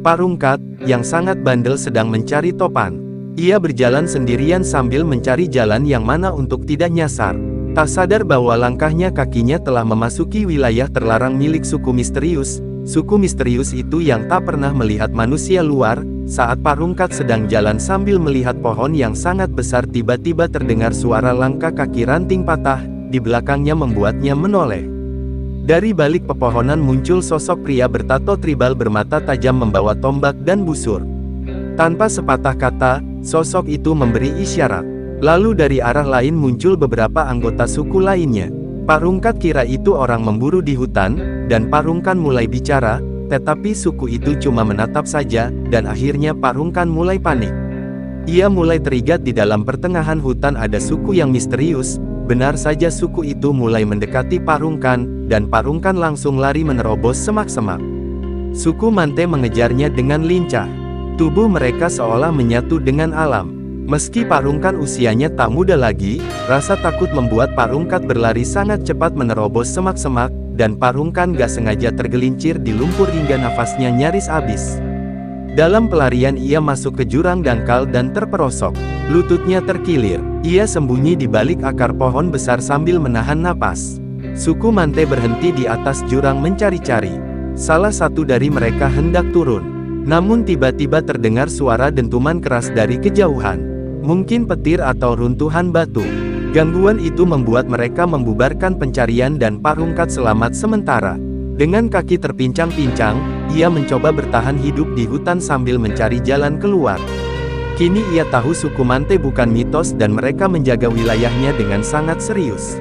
Parungkat, yang sangat bandel sedang mencari topan. Ia berjalan sendirian sambil mencari jalan yang mana untuk tidak nyasar. Tak sadar bahwa langkahnya kakinya telah memasuki wilayah terlarang milik suku misterius. Suku misterius itu yang tak pernah melihat manusia luar. Saat Parungkat sedang jalan sambil melihat pohon yang sangat besar, tiba-tiba terdengar suara langkah kaki ranting patah, di belakangnya membuatnya menoleh. Dari balik pepohonan muncul sosok pria bertato tribal bermata tajam membawa tombak dan busur. Tanpa sepatah kata, sosok itu memberi isyarat. Lalu dari arah lain muncul beberapa anggota suku lainnya. Parungkat kira itu orang memburu di hutan, dan Parungkan mulai bicara, tetapi suku itu cuma menatap saja, dan akhirnya Parungkan mulai panik. Ia mulai teringat di dalam pertengahan hutan ada suku yang misterius. Benar saja suku itu mulai mendekati Parungkan, dan Parungkan langsung lari menerobos semak-semak. Suku Mante mengejarnya dengan lincah. Tubuh mereka seolah menyatu dengan alam. Meski Parungkan usianya tak muda lagi, rasa takut membuat Parungkat berlari sangat cepat menerobos semak-semak, dan Parungkan gak sengaja tergelincir di lumpur hingga nafasnya nyaris habis. Dalam pelarian ia masuk ke jurang dangkal dan terperosok. Lututnya terkilir. Ia sembunyi di balik akar pohon besar sambil menahan napas. Suku Mante berhenti di atas jurang mencari-cari. Salah satu dari mereka hendak turun. Namun tiba-tiba terdengar suara dentuman keras dari kejauhan. Mungkin petir atau runtuhan batu. Gangguan itu membuat mereka membubarkan pencarian dan Parungkat selamat sementara. Dengan kaki terpincang-pincang, ia mencoba bertahan hidup di hutan sambil mencari jalan keluar. Kini ia tahu suku Mante bukan mitos dan mereka menjaga wilayahnya dengan sangat serius.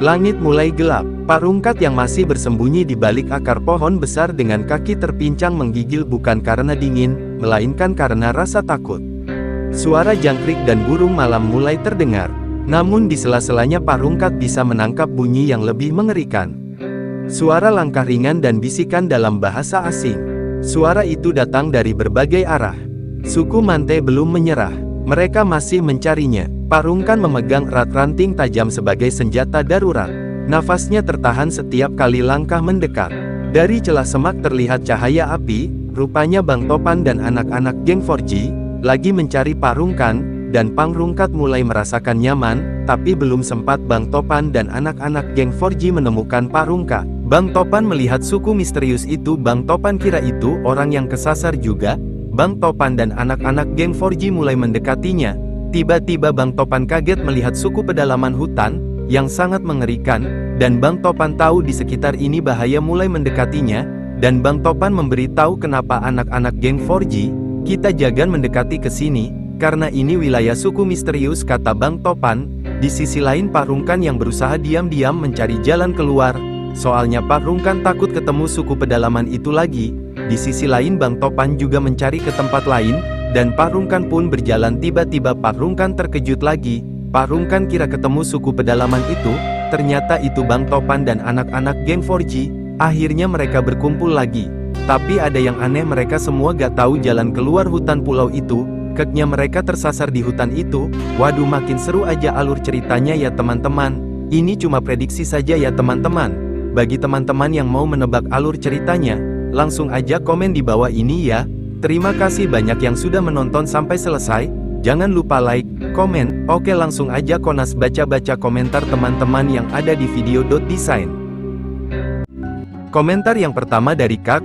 Langit mulai gelap. Parungkat yang masih bersembunyi di balik akar pohon besar dengan kaki terpincang menggigil bukan karena dingin, melainkan karena rasa takut. Suara jangkrik dan burung malam mulai terdengar. Namun di sela-selanya Parungkat bisa menangkap bunyi yang lebih mengerikan. Suara langkah ringan dan bisikan dalam bahasa asing. Suara itu datang dari berbagai arah. Suku Mante belum menyerah. Mereka masih mencarinya. Parungkan memegang erat ranting tajam sebagai senjata darurat. Nafasnya tertahan setiap kali langkah mendekat. Dari celah semak terlihat cahaya api. Rupanya Bang Topan dan anak-anak geng Forji lagi mencari Parungkan, dan Parungkat mulai merasakan nyaman, tapi belum sempat Bang Topan dan anak-anak geng Forji menemukan Parungkat. Bang Topan melihat suku misterius itu. Bang Topan kira itu orang yang kesasar juga. Bang Topan dan anak-anak geng Forji mulai mendekatinya. Tiba-tiba Bang Topan kaget melihat suku pedalaman hutan, yang sangat mengerikan, dan Bang Topan tahu di sekitar ini bahaya mulai mendekatinya, dan Bang Topan memberitahu kenapa anak-anak geng Forji, kita jangan mendekati ke sini, karena ini wilayah suku misterius, kata Bang Topan. Di sisi lain Parungkan yang berusaha diam-diam mencari jalan keluar, soalnya Parungkan takut ketemu suku pedalaman itu lagi. Di sisi lain Bang Topan juga mencari ke tempat lain, dan Parungkan pun berjalan. Tiba-tiba Parungkan terkejut lagi. Parungkan kira ketemu suku pedalaman itu, ternyata itu Bang Topan dan anak-anak geng Forji. Akhirnya mereka berkumpul lagi. Tapi ada yang aneh, mereka semua gak tahu jalan keluar hutan pulau itu. Keknya mereka tersasar di hutan itu. Waduh, makin seru aja alur ceritanya ya teman-teman. Ini cuma prediksi saja ya teman-teman. Bagi teman-teman yang mau menebak alur ceritanya, langsung aja komen di bawah ini ya. Terima kasih banyak yang sudah menonton sampai selesai. Jangan lupa like, komen. Oke, langsung aja Konas baca-baca komentar teman-teman yang ada di video.design. Komentar yang pertama dari Kak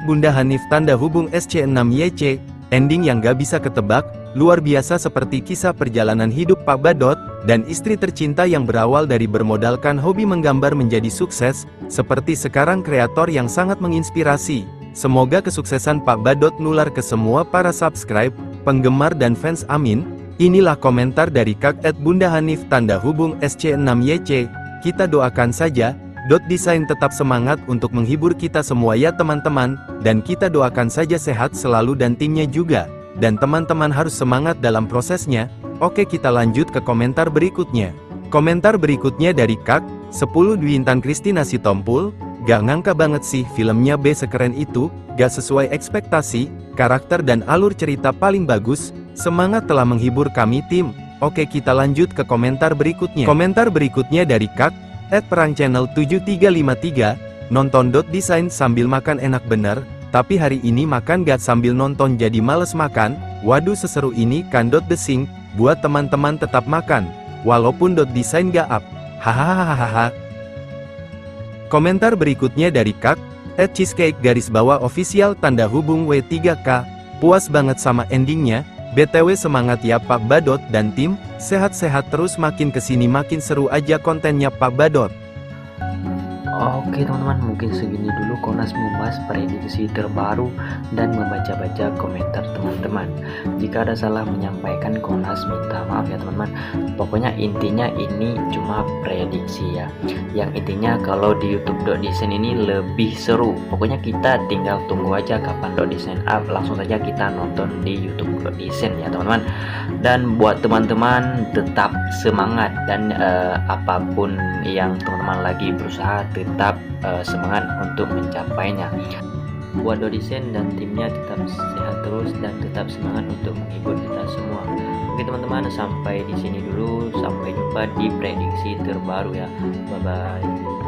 @Bunda Hanif tanda hubung SC6YC, ending yang gak bisa ketebak, luar biasa seperti kisah perjalanan hidup Pak Badot, dan istri tercinta yang berawal dari bermodalkan hobi menggambar menjadi sukses, seperti sekarang kreator yang sangat menginspirasi. Semoga kesuksesan Pak Badot nular ke semua para subscribe, penggemar dan fans, amin. Inilah komentar dari Kak @Bunda Hanif tanda hubung SC6YC, kita doakan saja. Design tetap semangat untuk menghibur kita semua ya teman-teman, dan kita doakan saja sehat selalu dan timnya juga, dan teman-teman harus semangat dalam prosesnya. Oke, kita lanjut ke komentar berikutnya. Komentar berikutnya dari Kak 10 Dwintan Kristina Sitompul, gak ngangka banget sih filmnya B sekeren itu, gak sesuai ekspektasi, karakter dan alur cerita paling bagus, semangat telah menghibur kami tim. Oke, kita lanjut ke komentar berikutnya. Komentar berikutnya dari Kak @perang channel 7353, nonton Design sambil makan enak bener, Tapi hari ini makan gak sambil nonton jadi males makan. Waduh seseru ini kan .desing. Buat teman-teman tetap makan, walaupun desain gak up. Hahaha. Komentar berikutnya dari Kak @cheesecake_official tanda hubung W3K. Puas banget sama endingnya. BTW semangat ya Pak Badot dan tim. Sehat-sehat terus, makin kesini makin seru aja kontennya Pak Badot. Oke teman-teman, mungkin segini dulu Konas membahas prediksi terbaru dan membaca-baca komentar teman-teman. Jika ada salah menyampaikan, Konas minta maaf ya teman-teman. Pokoknya intinya ini cuma prediksi ya. Yang intinya kalau di YouTube.design ini lebih seru. Pokoknya kita tinggal tunggu aja kapan .design up, langsung saja kita nonton di YouTube.design ya teman-teman. Dan buat teman-teman tetap semangat dan apapun yang teman-teman lagi berusaha, tetap semangat untuk mencapainya. Buat .design dan timnya tetap sehat terus dan tetap semangat untuk menghibur kita semua. Oke teman-teman, sampai di sini dulu. Sampai jumpa di prediksi terbaru ya. Bye bye.